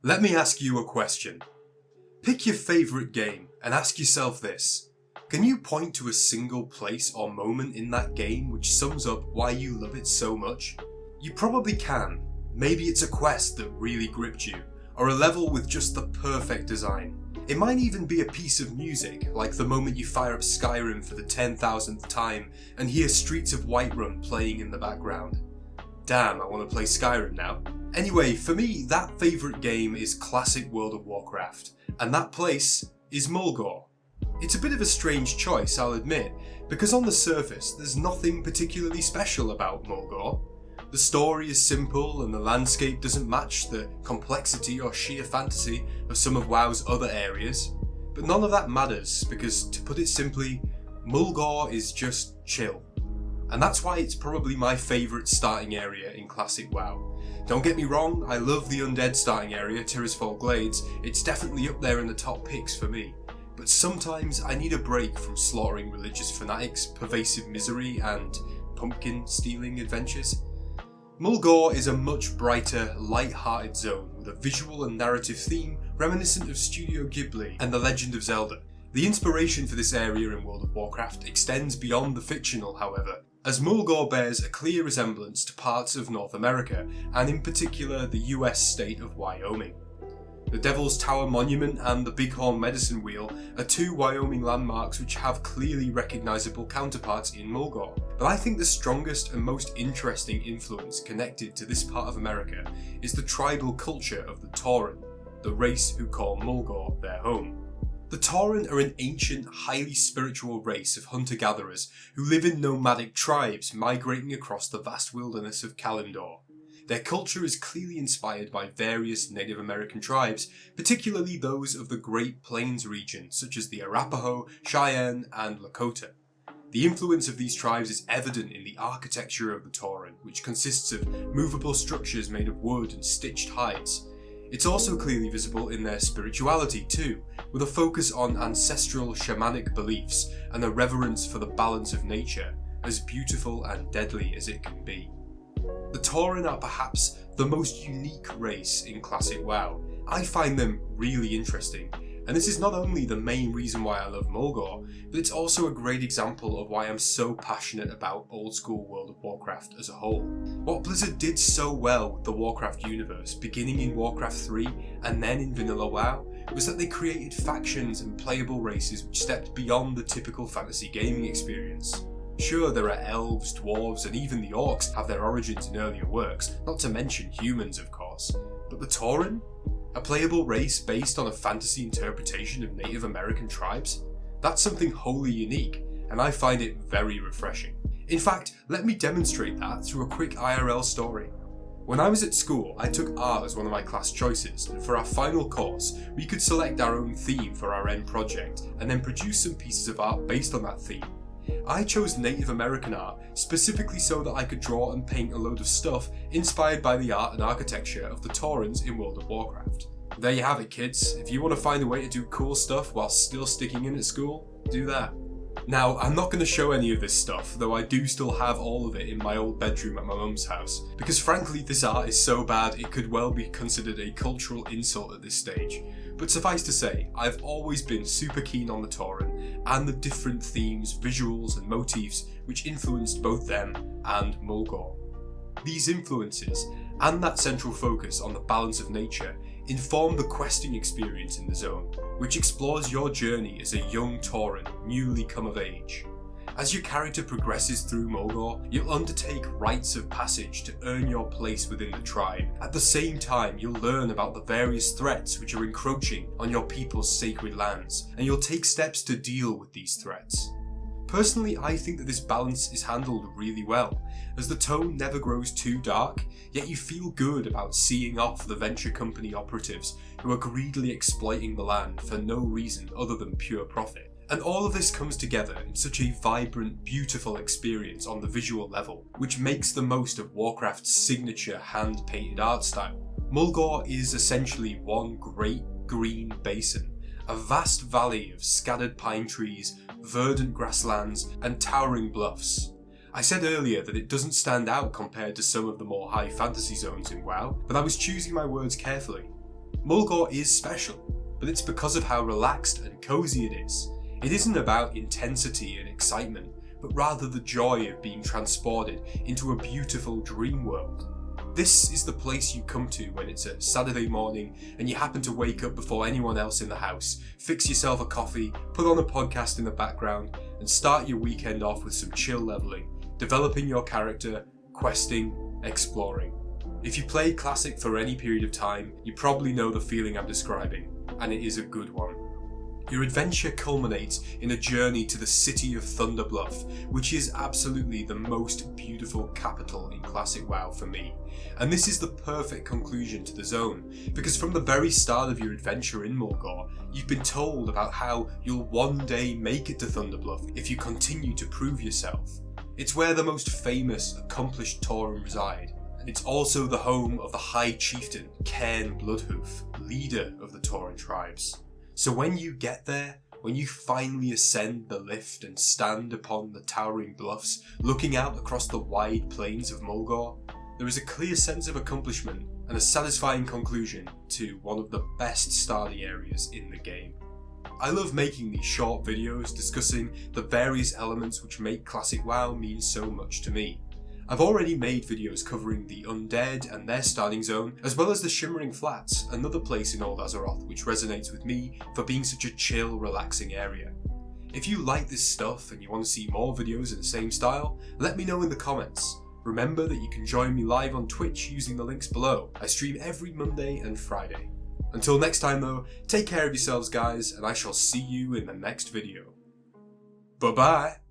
Let me ask you a question. Pick your favourite game and ask yourself this. Can you point to a single place or moment in that game which sums up why you love it so much? You probably can. Maybe it's a quest that really gripped you, or a level with just the perfect design. It might even be a piece of music, like the moment you fire up Skyrim for the 10,000th time and hear Streets of Whiterun playing in the background. Damn, I want to play Skyrim now. Anyway, for me, that favourite game is classic World of Warcraft, and that place is Mulgore. It's a bit of a strange choice, I'll admit, because on the surface there's nothing particularly special about Mulgore. The story is simple and the landscape doesn't match the complexity or sheer fantasy of some of WoW's other areas. But none of that matters because, to put it simply, Mulgore is just chill. And that's why it's probably my favourite starting area in classic WoW. Don't get me wrong, I love the undead starting area, Tirisfal Glades. It's definitely up there in the top picks for me. But sometimes I need a break from slaughtering religious fanatics, pervasive misery and pumpkin stealing adventures. Mulgore is a much brighter, light-hearted zone with a visual and narrative theme reminiscent of Studio Ghibli and The Legend of Zelda. The inspiration for this area in World of Warcraft extends beyond the fictional, however, as Mulgore bears a clear resemblance to parts of North America, and in particular the US state of Wyoming. The Devil's Tower Monument and the Bighorn Medicine Wheel are two Wyoming landmarks which have clearly recognisable counterparts in Mulgore. But I think the strongest and most interesting influence connected to this part of America is the tribal culture of the Tauren, the race who call Mulgore their home. The Tauren are an ancient, highly spiritual race of hunter-gatherers who live in nomadic tribes migrating across the vast wilderness of Kalimdor. Their culture is clearly inspired by various Native American tribes, particularly those of the Great Plains region, such as the Arapaho, Cheyenne, and Lakota. The influence of these tribes is evident in the architecture of the Tauren, which consists of movable structures made of wood and stitched hides. It's also clearly visible in their spirituality too, with a focus on ancestral shamanic beliefs and a reverence for the balance of nature, as beautiful and deadly as it can be. The Tauren are perhaps the most unique race in classic WoW. I find them really interesting, and this is not only the main reason why I love Mulgore, but it's also a great example of why I'm so passionate about old school World of Warcraft as a whole. What Blizzard did so well with the Warcraft universe, beginning in Warcraft 3 and then in Vanilla WoW, was that they created factions and playable races which stepped beyond the typical fantasy gaming experience. Sure, there are elves, dwarves, and even the orcs have their origins in earlier works, not to mention humans of course. But the Tauren? A playable race based on a fantasy interpretation of Native American tribes? That's something wholly unique, and I find it very refreshing. In fact, let me demonstrate that through a quick IRL story. When I was at school, I took art as one of my class choices, and for our final course, we could select our own theme for our end project, and then produce some pieces of art based on that theme. I chose Native American art specifically so that I could draw and paint a load of stuff inspired by the art and architecture of the Taurens in World of Warcraft. There you have it, kids. If you want to find a way to do cool stuff while still sticking in at school, do that. Now, I'm not going to show any of this stuff, though I do still have all of it in my old bedroom at my mum's house, because frankly this art is so bad it could well be considered a cultural insult at this stage. But suffice to say, I've always been super keen on the Tauren and the different themes, visuals and motifs which influenced both them and Mulgore. These influences, and that central focus on the balance of nature, inform the questing experience in the zone, which explores your journey as a young Tauren newly come of age. As your character progresses through Mulgore, you'll undertake rites of passage to earn your place within the tribe. At the same time, you'll learn about the various threats which are encroaching on your people's sacred lands, and you'll take steps to deal with these threats. Personally, I think that this balance is handled really well, as the tone never grows too dark, yet you feel good about seeing off the venture company operatives who are greedily exploiting the land for no reason other than pure profit. And all of this comes together in such a vibrant, beautiful experience on the visual level, which makes the most of Warcraft's signature hand-painted art style. Mulgore is essentially one great green basin, a vast valley of scattered pine trees, verdant grasslands, and towering bluffs. I said earlier that it doesn't stand out compared to some of the more high fantasy zones in WoW, but I was choosing my words carefully. Mulgore is special, but it's because of how relaxed and cozy it is. It isn't about intensity and excitement, but rather the joy of being transported into a beautiful dream world. This is the place you come to when it's a Saturday morning and you happen to wake up before anyone else in the house, fix yourself a coffee, put on a podcast in the background, and start your weekend off with some chill leveling, developing your character, questing, exploring. If you played Classic for any period of time, you probably know the feeling I'm describing, and it is a good one. Your adventure culminates in a journey to the city of Thunderbluff, which is absolutely the most beautiful capital in Classic WoW for me. And this is the perfect conclusion to the zone, because from the very start of your adventure in Mulgore, you've been told about how you'll one day make it to Thunderbluff if you continue to prove yourself. It's where the most famous, accomplished Tauren reside, and it's also the home of the High Chieftain, Cairn Bloodhoof, leader of the Tauren tribes. So when you get there, when you finally ascend the lift and stand upon the towering bluffs, looking out across the wide plains of Mulgore, there is a clear sense of accomplishment and a satisfying conclusion to one of the best starting areas in the game. I love making these short videos discussing the various elements which make Classic WoW mean so much to me. I've already made videos covering the Undead and their starting zone, as well as the Shimmering Flats, another place in Old Azeroth which resonates with me for being such a chill, relaxing area. If you like this stuff and you want to see more videos in the same style, let me know in the comments. Remember that you can join me live on Twitch using the links below. I stream every Monday and Friday. Until next time though, take care of yourselves guys, and I shall see you in the next video. Bye bye!